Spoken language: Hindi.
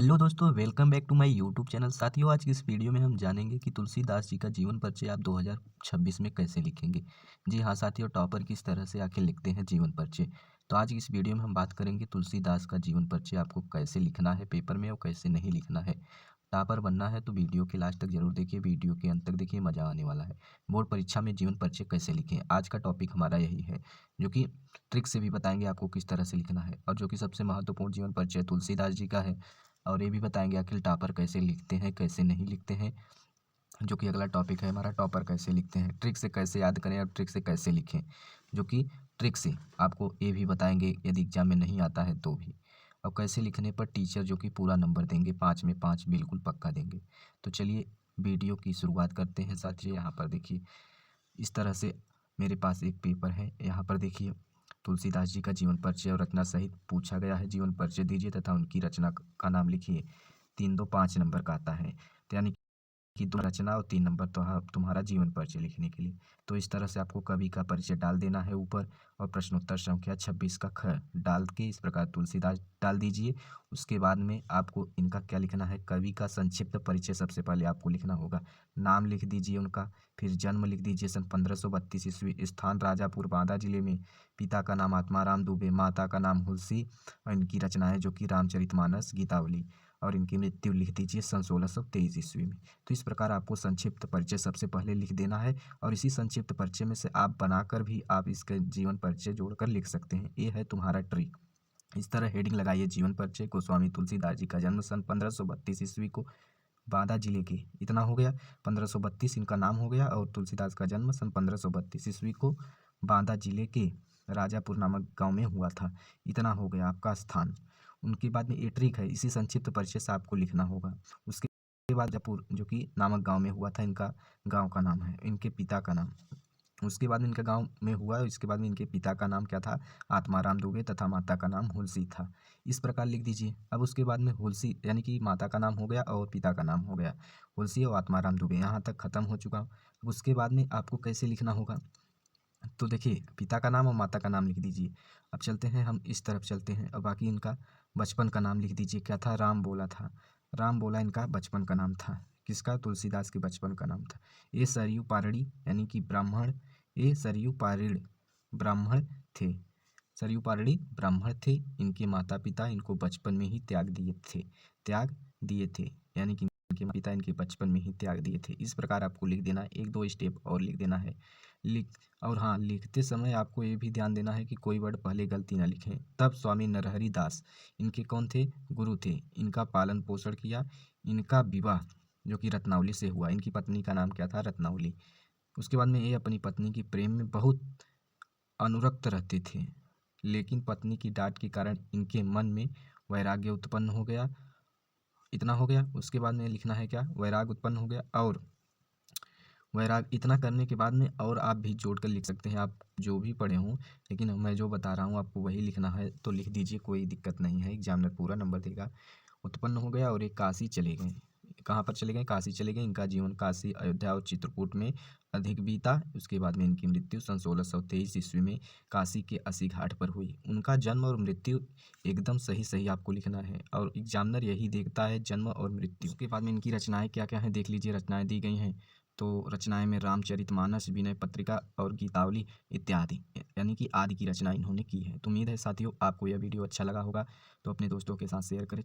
हेलो दोस्तों, welcome back to my YouTube channel. साथियों, आज की इस वीडियो में हम जानेंगे कि तुलसीदास जी का जीवन परिचय आप 2026 में कैसे लिखेंगे। जी हाँ साथियों, टॉपर किस तरह से आके लिखते हैं जीवन परिचय। तो आज की इस वीडियो में हम बात करेंगे तुलसीदास का जीवन परिचय आपको कैसे लिखना है पेपर में और कैसे नहीं लिखना है। टॉपर बनना है तो वीडियो के लास्ट तक जरूर देखिए, वीडियो के अंत तक देखिए, मजा आने वाला है। बोर्ड परीक्षा में जीवन परिचय कैसे लिखें, आज का टॉपिक हमारा यही है, जो कि ट्रिक से भी बताएंगे आपको किस तरह से लिखना है। और जो कि सबसे महत्वपूर्ण जीवन परिचय तुलसीदास जी का है। और ये भी बताएंगे आखिर टॉपर कैसे लिखते हैं कैसे नहीं लिखते हैं, जो कि अगला टॉपिक है हमारा, टॉपर कैसे लिखते हैं, ट्रिक से कैसे याद करें और ट्रिक से कैसे लिखें, जो कि ट्रिक से आपको ये भी बताएंगे यदि एग्जाम में नहीं आता है तो भी। और कैसे लिखने पर टीचर जो कि पूरा नंबर देंगे, 5 में 5 बिल्कुल पक्का देंगे। तो चलिए वीडियो की शुरुआत करते हैं साथियों। यहाँ पर देखिए, इस तरह से मेरे पास एक पेपर है। यहाँ पर देखिए, तुलसीदास जी का जीवन परिचय और रचना सहित पूछा गया है। जीवन परिचय दीजिए तथा उनकी रचना का नाम लिखिए। 3 2 5 नंबर का आता है, तो यानी कि 2 रचना और 3 नंबर तो तुम्हारा जीवन परिचय लिखने के लिए। तो इस तरह से आपको कवि का परिचय डाल देना है ऊपर, और प्रश्नोत्तर संख्या 26 का ख डाल के इस प्रकार तुलसीदास डाल दीजिए। उसके बाद में आपको इनका क्या लिखना है, कवि का संक्षिप्त परिचय सबसे पहले आपको लिखना होगा। नाम लिख दीजिए उनका, फिर जन्म लिख दीजिए सन 1532 ईस्वी, स्थान राजापुर बांदा जिले में, पिता का नाम आत्माराम दुबे, माता का नाम हुलसी, और इनकी रचनाएं जो कि रामचरितमानस, गीतावली, और इनकी मृत्यु लिख दीजिए सन 1623 ईस्वी में। तो इस प्रकार आपको संक्षिप्त परिचय सबसे पहले लिख देना है, और इसी संक्षिप्त परिचय में से आप बनाकर भी आप इसके जीवन परिचय जोड़कर लिख सकते हैं। ये है तुम्हारा ट्रिक। इस तरह हेडिंग लगाइए, जीवन परिचय, गोस्वामी तुलसीदास जी का जन्म सन 1532 ईस्वी को, बांदा जिले के, इतना हो गया। 1532 इनका नाम हो गया, और तुलसीदास का जन्म सन 1532 ईस्वी को बांदा जिले के राजापुर नामक गांव में हुआ था, इतना हो गया आपका स्थान। उनके बाद में ये ट्रिक है, इसी संक्षिप्त परिचय से आपको लिखना होगा। उसके बाद राजापुर जो कि नामक गांव में हुआ था, इनका गांव का नाम है, इनके पिता का नाम। उसके बाद में इनका गांव में हुआ, इसके बाद में इनके पिता का नाम क्या था, आत्माराम दुबे, तथा माता का नाम हुलसी था। इस प्रकार लिख दीजिए। अब उसके बाद में हुलसी यानी कि माता का नाम हो गया और पिता का नाम हो गया, हुलसी और आत्माराम दुबे, यहाँ तक खत्म हो चुका। अब उसके बाद में आपको कैसे लिखना होगा, तो देखिए, पिता का नाम और माता का नाम लिख दीजिए। अब चलते हैं हम इस तरफ चलते हैं, और बाकी इनका बचपन का नाम लिख दीजिए। क्या था, राम बोला था। राम बोला इनका बचपन का नाम था। किसका, तुलसीदास के बचपन का नाम था। ये सरयू पारड़ी यानी कि ब्राह्मण, ये सरयू पारिड़ ब्राह्मण थे। सरयू पारड़ी ब्राह्मण थे। इनके माता पिता इनको बचपन में ही त्याग दिए थे, यानी कि इनके पिता इनके बचपन में ही त्याग दिए थे। इस प्रकार आपको लिख देना है, 1 2 स्टेप और लिख देना है। लिख और हाँ, लिखते समय आपको ये भी ध्यान देना है कि कोई वर्ड पहले गलती ना लिखें। तब स्वामी नरहरि दास इनके कौन थे, गुरु थे। इनका पालन पोषण किया। इनका विवाह जो कि रत्नावली से हुआ। इनकी पत्नी का नाम क्या था, रत्नावली। उसके बाद में ये अपनी पत्नी की प्रेम में बहुत अनुरक्त रहते थे, लेकिन पत्नी की डांट के कारण इनके मन में वैराग्य उत्पन्न हो गया। इतना हो गया। उसके बाद में लिखना है क्या, वैराग उत्पन्न हो गया। और वैराग इतना करने के बाद में और आप भी जोड़ कर लिख सकते हैं, आप जो भी पढ़े हों, लेकिन मैं जो बता रहा हूँ आपको वही लिखना है, तो लिख दीजिए, कोई दिक्कत नहीं है, एग्जामिनर पूरा नंबर देगा। उत्पन्न हो गया और एक काशी चले गए। कहाँ पर चले गए, काशी चले गए। इनका जीवन काशी, अयोध्या और चित्रकूट में अधिक बीता। उसके बाद में इनकी मृत्यु सन 1623 ईस्वी में काशी के अस्सी घाट पर हुई। उनका जन्म और मृत्यु एकदम सही सही आपको लिखना है, और एग्जामिनर यही देखता है, जन्म और मृत्यु। उसके बाद में इनकी रचनाएं क्या क्या हैं देख लीजिए, रचनाएं दी गई हैं। तो रचनाएं में रामचरितमानस, विनय पत्रिका और गीतावली इत्यादि, यानी कि आदि की रचना इन्होंने की है। तो उम्मीद है साथियों आपको यह वीडियो अच्छा लगा होगा, तो अपने दोस्तों के साथ शेयर करें।